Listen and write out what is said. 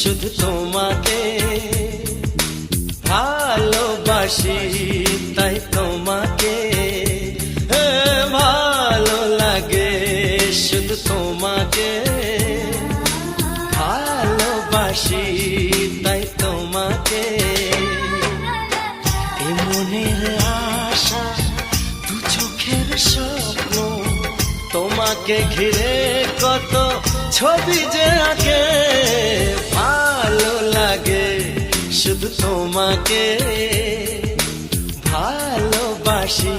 শুধু তোমাকে ভালোবাসি, তাই তোমাকে ভালো লাগে, শুধু তোমাকে ভালোবাসি, তাই তোমাকে। এ মনের আশা, দু চোখের স্বপ্ন, তোমাকে ঘিরে কত ছবি যে আঁকে, ভালো লাগে, শুধু তোমাকে ভালোবাসি।